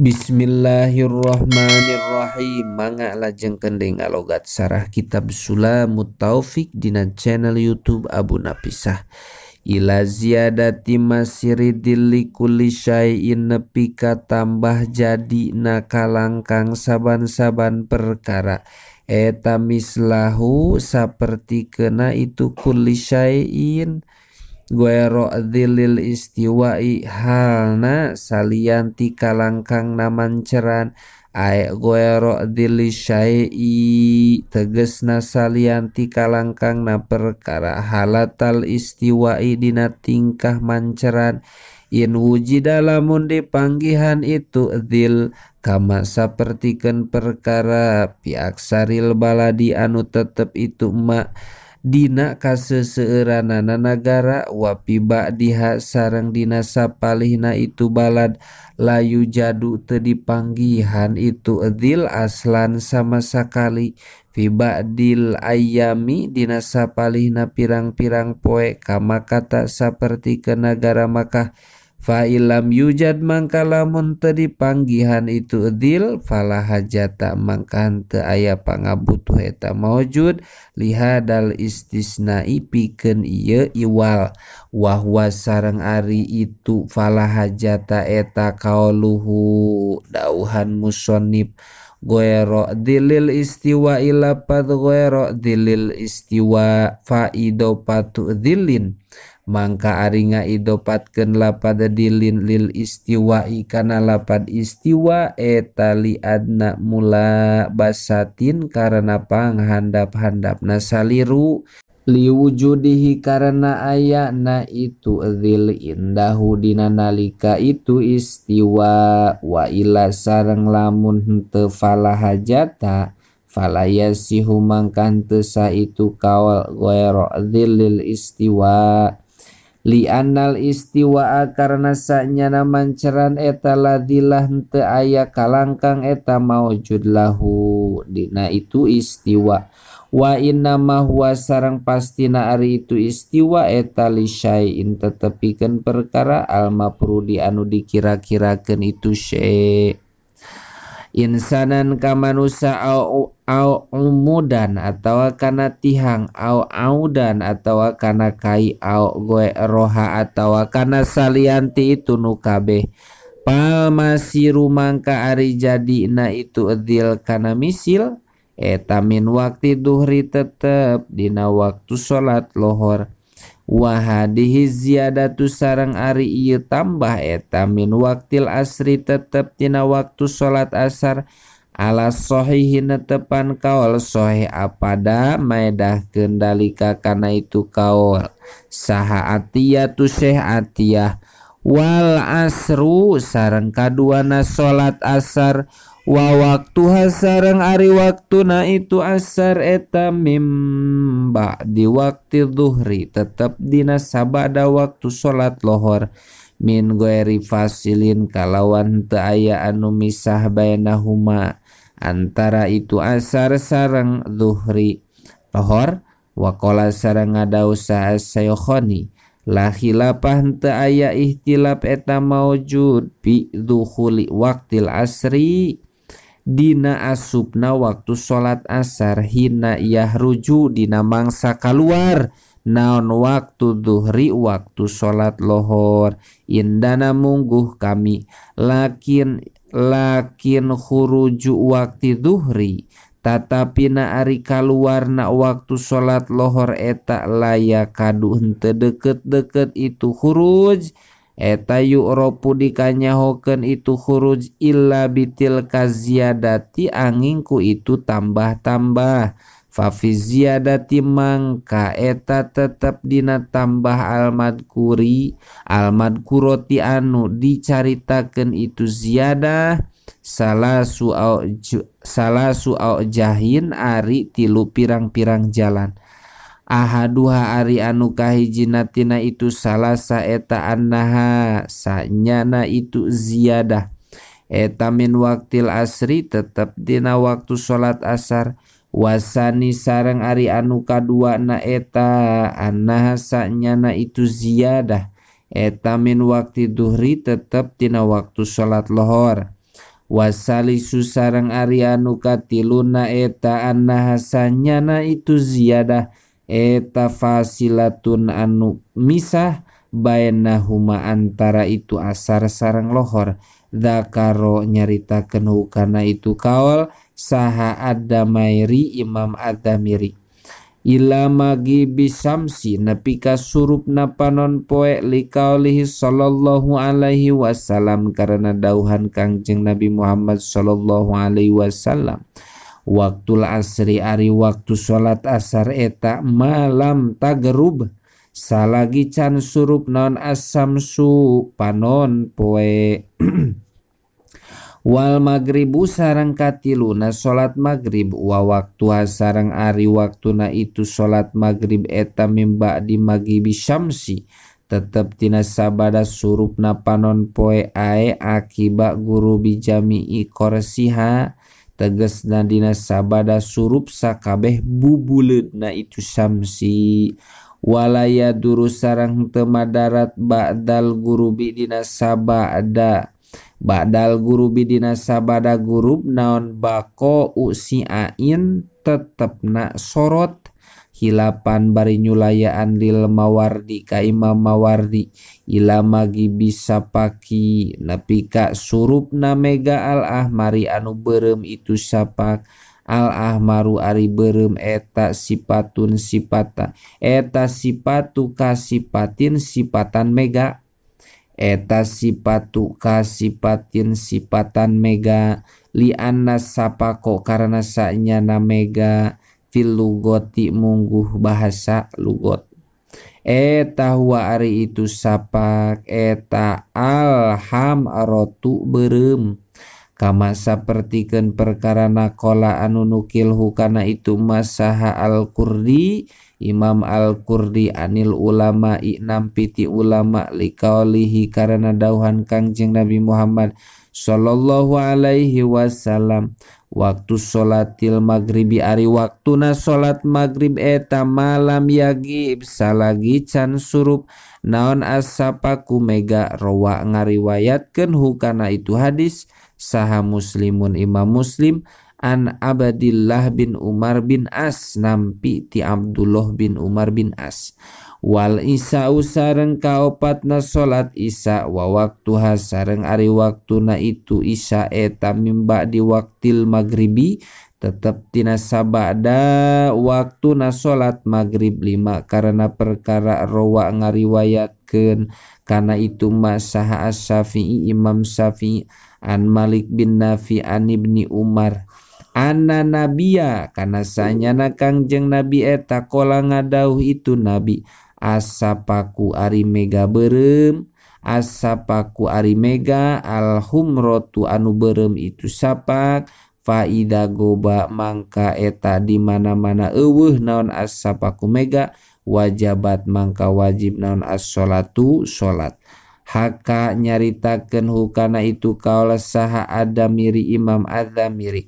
Bismillahirrahmanirrahim. Mangga lajeng kending alogat sarah kitab Sulamut Taufik dina channel YouTube Abu Napisah. Ila ziyadati masiridil likulli syai'in nepi ka tambah jadi nakalangkang saban-saban perkara. Eta mislahu saperti kena itu kulli syai'in Guero dzilil istiwa'i halna salianti kalangkang namanceran ay guero dzili syai'i tegesna salianti kalangkang na perkara halatal istiwa'i dina tingkah manceran in wujida lamun dipanggihan itu dzil kama sapertikeun perkara piaksaril baladi anu tetep itu ma dina kaseseueuranana nagara wapiba diha sareng dina sapalihna itu balad layu jadu teu dipanggihan itu dzil aslan sama sakali fiba dil ayami dina sapalihna pirang-pirang poe kama kata saperti ke negara Makkah fa ilam yujad mangka lamun teu dipanggihan itu dzil fala hajata mangka teu aya pangabutuh eta maujud lihadal istisna'i pikeun ieu iwal wahwa sareng ari itu fala hajata eta qauluhu dauhan musannif Goero dilil istiwa ilapad goero dilil istiwa faido patu dilin mangka ari ngaidopatkeun lapad dilin lil istiwa'i kana lapad istiwa eta li adna mula basatin karena panghandap-handapna saliru liwujudihi karena aya na itu dzil indahu dina nalika itu istiwa wa ila sareng lamun henteu fala hajata fala yasihu mangkan teu sa itu kaul ghairu dzilil istiwa li annal istiwa karena sanyana manceran eta ladilah henteu aya kalangkang eta maujud lahu dina itu istiwa wa inna ma huwa sareng pastina ari itu istiwa eta li syai'in tetepikeun perkara al mafrudi anu dikira-kirakeun itu syai' insanan ka manusia au umudan atawa kana tihang au audan atawa kana kai au goe roha atawa kana salianti itu nu kabeh pal masiru mangka ari jadina itu dzil kana misil eta min waktu duhri tetep dina waktu sholat lohor wa hadihi ziyadatu sareng ari ieu tambah eta min waktil asri tetep dina waktu sholat asar ala sahihi netepan kaul sahih apada maedah kendalika kana itu kaul saha atiyatu syekh atiyah wal asru sareng kaduana sholat asar wa waktu sareng ari waktuna itu asar eta mimba di waktu zuhri tetep dina sabada waktu sholat lohor min ghairi fasilin kalawan teu aya anu misah bainahuma antara itu asar sareng zuhri lohor wa qala sareng ngadausa as-saykhani la khilafah teu aya ihtilaf eta maujud bi dukhuli waqtil asri dina asupna waktu sholat asar hina yahruju dina mangsa kaluar naon waktu zuhri waktu sholat lohor indana mungguh kami lakin khuruju waktu zuhri tatapi na ari kaluarna waktu sholat lohor eta layak kadu henteu deket-deket itu khuruj eta yu'ropu dikanyahokeun itu khuruj illa bitil kaziyadati angingku itu tambah-tambah fa fi ziyadati mangka eta tetep dina tambah al-madkuroti anu dicaritakeun itu ziyadah salasu au jahin ari tilu pirang-pirang jalan ahaduha ari anu kahijina tina itu salasa eta annaha sanyana itu ziyadah eta min waktil asri tetep dina waktu sholat asar wasani sareng ari anu kadua na eta annaha sanyana itu ziyadah eta min waktu duhri tetep tina waktu sholat lohor Wasalisu sareng ari anu katiluna eta anna hasanyana itu ziyadah eta fasilatun anu misah bainahuma antara itu asar sareng lohor. Dzakaro nyaritakeun hukana itu kaul saha Ad-Damairi Imam Ad-Damiri. Ila maghibi syamsi nepi ka surupna panon poe liqaulihi sallallahu alaihi wasallam karena dauhan Kangjeng Nabi Muhammad sallallahu alaihi wasallam. Waktul asri ari waktu salat asar eta malam tagerub salagi can surup naon as-samsu panon poe. Wal maghribu sareng katiluna salat maghrib wa waktu sareng ari waktuna itu salat maghrib eta mimba di maghibi syamsi tetep tina sabada surupna panon poe ae akiba guru bijami'i korsiha tegesna dina sabada surup sakabeh bubuleudna itu syamsi. Walaya duru sareng teu madarat ba'dal gurubi dina sabada Ba'dal gurubi dina sabada gurub naon bako usiain tetepna sorot hilapan bari nyulayaan lil Mawardi ka Imam Mawardi ila maghibi sapaki nepi ka surupna mega al ahmari anu beureum itu sapak. Al ahmaru ari beureum eta sifatun sipata eta sipatu kasipatin sipatan mega. Eta sipatu kasipatin sipatan mega li anna sapako karena sanyana mega fil lugoti mungguh bahasa lugot. Eta huwa ari itu sapak eta alhamrotu beureum kama sapertikeun perkara nakola anu nukil hukana itu masaha al-Qurdi Imam al-Qurdi anil ulama nampiti ulama liqaulihi karena dauhan Kangjeng Nabi Muhammad sallallahu alaihi wasallam waktu sholatil maghribi ari waktuna sholat maghrib eta malam yagib salagi can surup naon as-sapaku mega rawa ngariwayatkeun hukana itu hadis saha Muslimun Imam Muslim an Abdillah bin Umar bin As nampi ti Abdullah bin Umar bin As. Wal isa'u sareng kaopatna salat isya wa waktuha sareng ari waktuna itu isya eta mimba di waktil maghribi tetep tina sabada waktuna salat maghrib lima karena perkara rawa ngariwayatkeun kana itu masaha as-Syafi'i Imam Syafi'i an Malik bin Nafi an Ibni Umar anna nabiya kana sanyana Kangjeng Nabi eta kola ngadauh itu Nabi asapaku ari mega beureum asapaku ari mega al-humratu anu beureum itu sapak faida goba mangka eta di mana-mana eueuh naon asapaku mega wajabat mangka wajib naon as-sholatu salat. Haka nyaritakeun hukana itu kaula saha Ad-Damiri Imam Ad-Damiri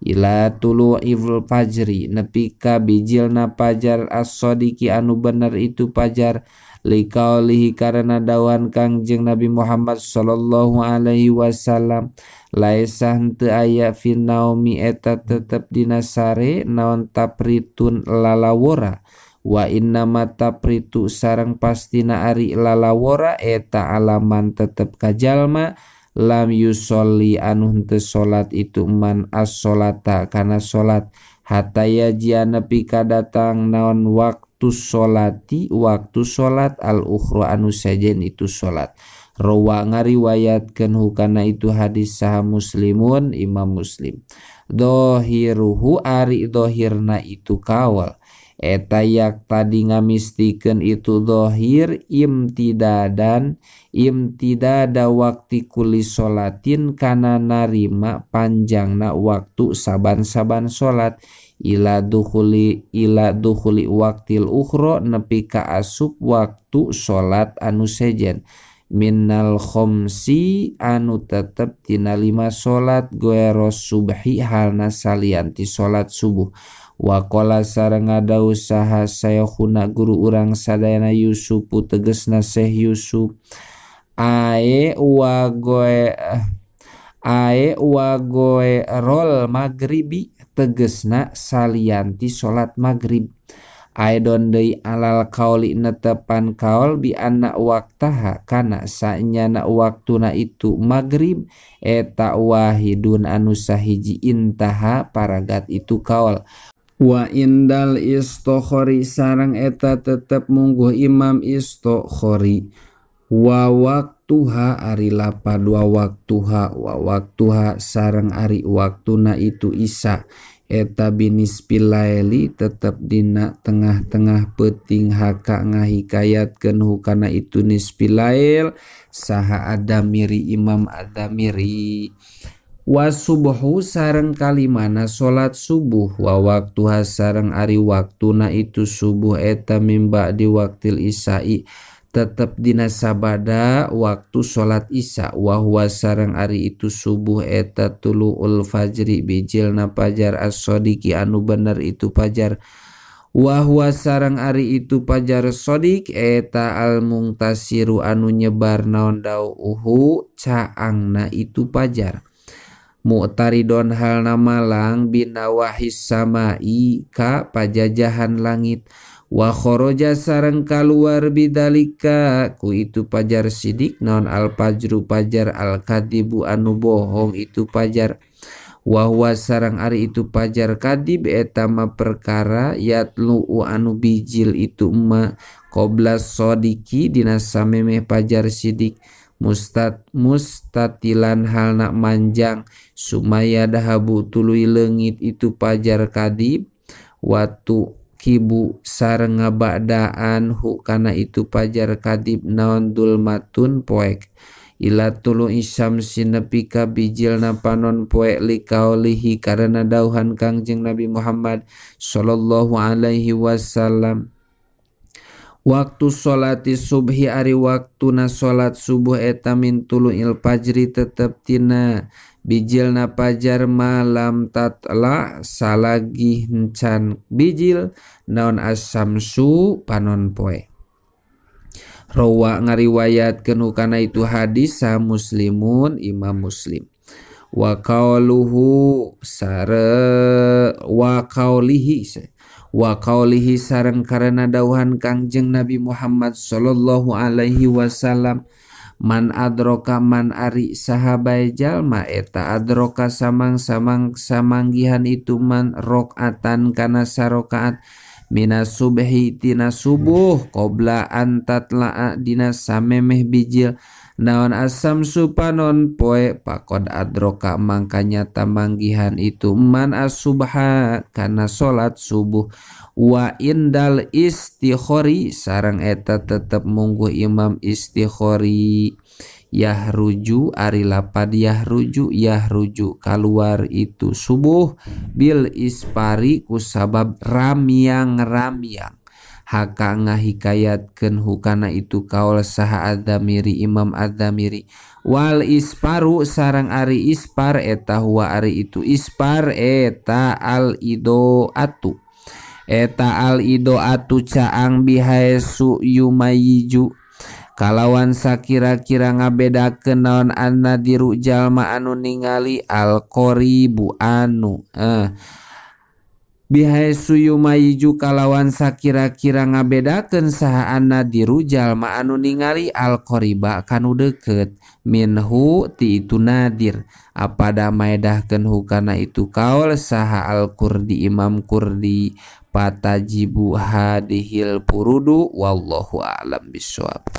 ila tulu'il fajri nepi ka bijilna pajar as-sadiqi anu bener itu pajar liqaulihi karena dawan Kangjeng Nabi Muhammad sallallahu alaihi wasallam laisa henteu aya fi naumi eta tetep dina sare naon tapritun lalawora wa inna mata pritu sareng pastina ari lalawora eta alaman tetep kajalma lam yusolli anu henteu salat itu man as-sholata kana salat hatta yaji'a nepi ka datang naon waktu sholati waktu salat al-ukhra anu sajen itu salat. Rawa ngariwayatkeun hukana itu hadis saha Muslimun Imam Muslim. Dohiruhu ari dohirna itu kawal eta yak tadi ngamistikeun itu dohir imtidada waktu kuli sholatin kana narima panjangna waktu saban-saban sholat ila dukhuli waktil ukhra nepi ka asup waktu sholat anu sejen minnal khomsi anu tetep tina 5 sholat goeros subhi halna salianti sholat subuh. Wakola sareng ngadawu saha saykhuna guru urang sadayana Yusufu tegesna Syekh Yusuf ae wagoe rol magribi tegesna salianti salat maghrib. Aidon deui alal kauli netepan kaul bi anna waktaha kana sanyana waktuna itu maghrib eta wahidun anu sahiji intaha paragat itu kaul. Wa indal istokhori sareng eta tetep mungguh Imam Istokhori wa waktuha ari lapad wa waktuha sareng ari waktuna itu isya eta binisbil laili tetep dina tengah-tengah peuting haka ngahikayatkeun hukana itu nisbil lail saha Adamiri Imam Adamiri. Wa subuhu sareng kalimana salat subuh wa waktuha sareng ari waktuna itu subuh eta mimba di waktil isya'i tetep dina sabada waktu salat isya wa huwa sareng ari itu subuh eta tuluul fajri bijilna pajar as-shodiqi anu bener itu pajar wa huwa sareng ari itu pajar shodiq eta al-mungtasiru anu nyebar naon dauhu caangna itu pajar. Mu'taridon hal namalang binawahis samai ka pajajahan langit wa khoroja sareng kaluar bidalika ku itu pajar sidik non al fajru pajar al kadibu anu bohong itu pajar wa huwa sareng ari itu pajar kadib eta ma perkara yatlu anu bijil itu ma qobla sodiki dina samemeh pajar sidik mustatilan halna manjang sumaya dahabu tuluy leungit itu pajar kadib watu kibu sareng ngabadaan hu kana itu pajar kadib naon dulmatun poek ila tulu isyamsi nepi ka bijilna panon poek likaulihi karena dauhan Kangjeng Nabi Muhammad sallallahu alaihi wasallam. Waktu sholati subhi ari waktuna sholat subuh eta min tulu'il fajri tetep tina bijilna pajar malam tatla salagi hencan bijil naon asamsu panon poe. Rawa ngariwayatkeun kana itu hadis sa Muslimun Imam Muslim. Wa qauluhu sare wa qaulihi sareng karena dauhan Kangjeng Nabi Muhammad sallallahu alaihi wasallam man adroka man ari sahabai jalma eta adroka samang samanggihan itu man rakaatan kana sarokaat minas subhi tina subuh qabla an tatla'a dina samemeh bijil naon asam supanon poe pakod adroka mangkanya tamanggihan itu man asubha kana salat subuh wa indal istikhori sareng eta tetep mungguh Imam Istikhori yahruju ari lapad yahruju kaluar itu subuh bil ispari kusabab ramyang haka ngahikayatkeun hukana itu kaul saha Adamiri Imam Adamiri wal isparu sareng ari ispar eta huwa ari itu ispar eta al idoatu caang bihaesu yumayiju kalawan sakira-kira ngabedakeun naon annadiru jalma anu ningali al qoribu anu bihaesu yumayiju kalawan sakira-kira ngabedakeun saha annadiru jalma anu ningali al qoriba kanu deukeut minhu ti itu nadir apada maedahkeun hukana itu kaul saha al Qurdi Imam Qurdi patajibu hadihil purudu wallahu a'lam bishawab.